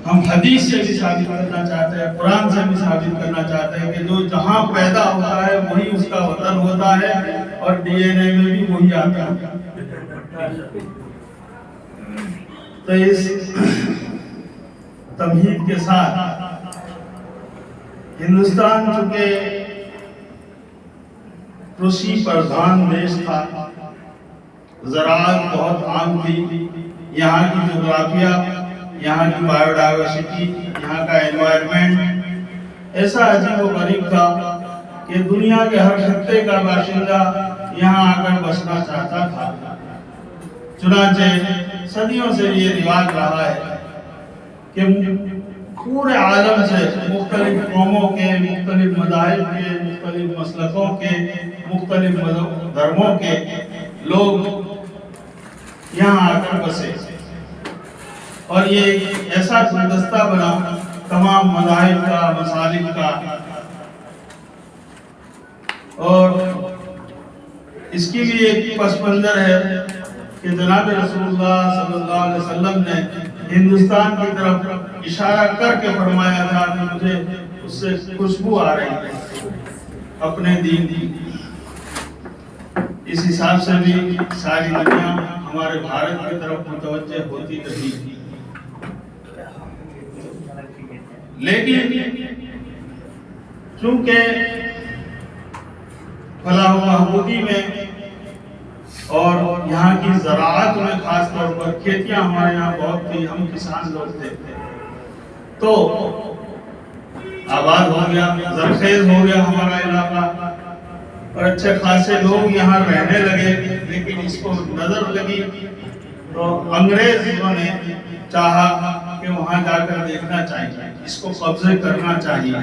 ہم حدیث سے بھی ثابت کرنا چاہتے ہیں، قرآن سے بھی ثابت کرنا چاہتے ہیں کہ جو جہاں پیدا ہوتا ہے وہی اس کا وطن ہوتا ہے اور ڈی این اے میں بھی وہی آتا ہے۔ تو اس تمہید کے ساتھ ہندوستان چونکہ کೃಷಿ پردھان دیش تھا، زراعت بہت عام تھی، یہاں کی جغرافیہ، یہاں کی بایو ڈائیورسٹی، یہاں کا انوائرمنٹ ایسا عجیب و غریب تھا کہ دنیا کے ہر خطے کا باشندہ یہاں آ کر بسنا چاہتا تھا۔ چنانچہ صدیوں سے یہ رواج رہا ہے کہ پورے عالم سے مختلف قوموں کے، مختلف مذاہب کے، مختلف مسلکوں کے، مختلف دھرموں کے لوگ یہاں آ کر بسے، اور یہ ایک ایسا گلدستہ بنا تمام مذاہب کا، مسالک کا، اور اس کی بھی ایک پس منظر ہے کہ جناب رسول اللہ صلی اللہ علیہ وسلم نے ہندوستان کی طرف اشارہ کر کے فرمایا تھا کہ مجھے اس سے خوشبو آ رہی ہے اپنے دین کی۔ اس حساب سے بھی ساری دنیا ہمارے بھارت کی طرف متوجہ ہوتی رہی، لیکن چونکہ فلاح و بہبودی میں اور یہاں کی زراعت میں خاص طور پر کھیتیاں ہمارے یہاں بہت تھی، ہم کسان لوگ تھے، تو آباد ہو گیا، زرخیز ہو گیا ہمارا علاقہ، اور اچھے خاصے لوگ یہاں رہنے لگے۔ لیکن اس کو نظر لگی تو انگریزوں نے چاہا کہ وہاں جا کر دیکھنا چاہیے، اس کو قبضے کرنا چاہیے۔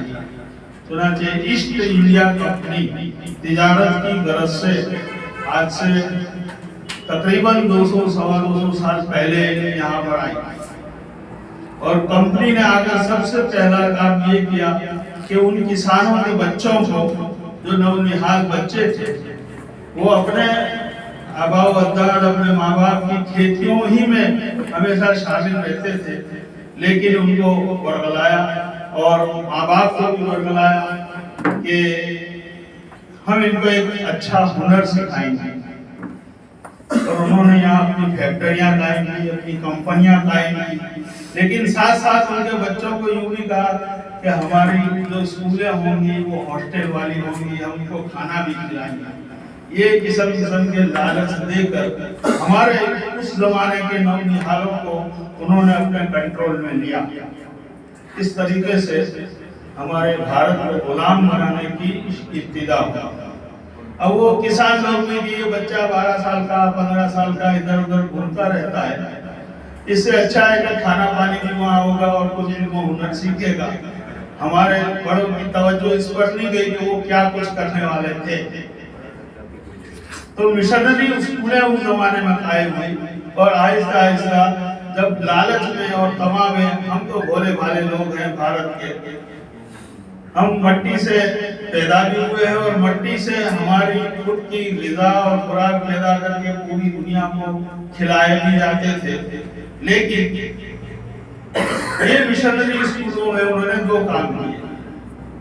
چنانچہ ایسٹ انڈیا کمپنی تجارت کی غرض سے آج سے تقریباً 200-250 سال پہلے یہاں پر آئی، اور کمپنی نے آ کر سب سے پہلا کام یہ کیا کہ ان کسانوں کے بچوں کو، جو نونہال بچے تھے، وہ اپنے آباء و اجداد، اپنے ماں باپ کی کھیتیوں ہی میں ہمیشہ شامل رہتے تھے، لیکن ان کو ورغلایا اور ماں باپ کو بھی ورغلایا کہ ہم ان کو ایک اچھا ہنر سکھائیں گے، اور انہوں نے یہاں اپنی فیکٹریاں قائم کی، اپنی کمپنیاں قائم کی، لیکن ساتھ ساتھ ان کے بچوں کو یوں بھی کہا کہ ہماری جو اسکولیں ہوں گی وہ ہاسٹل والی ہوں گی، ہم کو کھانا بھی کھلائیں گے۔ یہ قسم کے لالچ دے کر ہمارے اس زمانے کے نونہالوں کو انہوں نے اپنے کنٹرول میں لیا۔ اس طریقے سے ہمارے بھارت کو غلام بنانے کی ابتدا ہوئی۔ اب وہ کسان لوگ بھی کہ یہ بچہ 12 سال کا، 15 سال کا ادھر ادھر گھومتا رہتا ہے، اس سے اچھا ہے کہ کھانا پانی بھی وہاں ہوگا اور کچھ علم و ہنر سیکھے گا۔ ہمارے بڑوں کی توجہ اس پر نہیں گئی کہ وہ کیا کچھ کرنے والے تھے۔ تو مشنری اسکولیں اس زمانے میں قائم ہوئی، اور آہستہ آہستہ جب لالچ میں اور تما میں، ہم تو بھولے بھالے لوگ ہیں بھارت کے، ہم مٹی سے پیدا بھی ہوئے ہیں اور مٹی سے ہماری خود کی غذا اور خوراک پیدا کر کے پوری دنیا کو کھلائے بھی جاتے تھے، لیکن یہ مشنری اسکولوں میں انہوں نے 2 کام کیے۔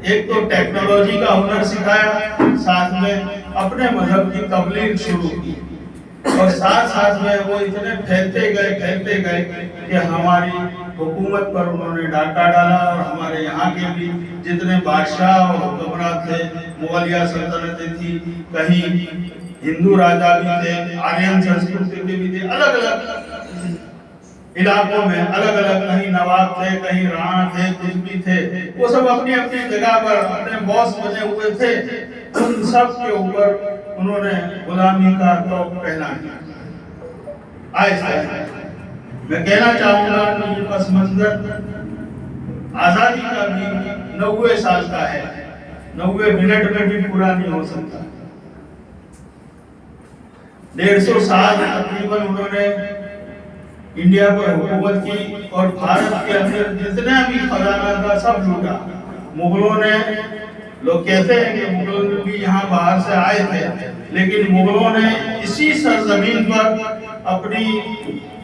ایک تو ٹیکنالوجی کا ہنر سکھایا، ساتھ میں اپنے مذہب کی تبلیغ شروع کی، اور ساتھ ساتھ میں وہ اتنے پھیلتے گئے کہ ہماری حکومت پر انہوں نے ڈاکہ ڈالا، اور ہمارے یہاں کے بھی جتنے بادشاہ اور حکمران تھے، مغلیہ سلطنتیں تھی، کہیں ہندو راجا بھی تھے، آرین سنسکرتی کے بھی تھے، الگ الگ علاقوں میں الگ الگ، کہیں نواب تھے، کہیں رانا تھے، کچھ بھی تھے، وہ سب اپنی اپنی جگہ پر اپنے باس بنے ہوئے تھے۔ ان سب کے اوپر انہوں نے غلامی کا طوق پہنا دیا۔ میں کہنا چاہوں گا کہ یہ پس منظر آزادی کا بھی 90 سال کا ہے، 90 منٹ میں بھی پورا نہیں ہو سکتا۔ 150 سال تقریباً انہوں نے انڈیا پر حکومت کی، اور بھارت کے اندر جتنا بھی خزانہ تھا سب لوٹا۔ مغلوں نے، لوگ کہتے ہیں کہ مغلوں بھی یہاں باہر سے آئے تھے، لیکن مغلوں نے اسی سرزمین پر اپنی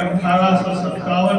1857,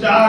4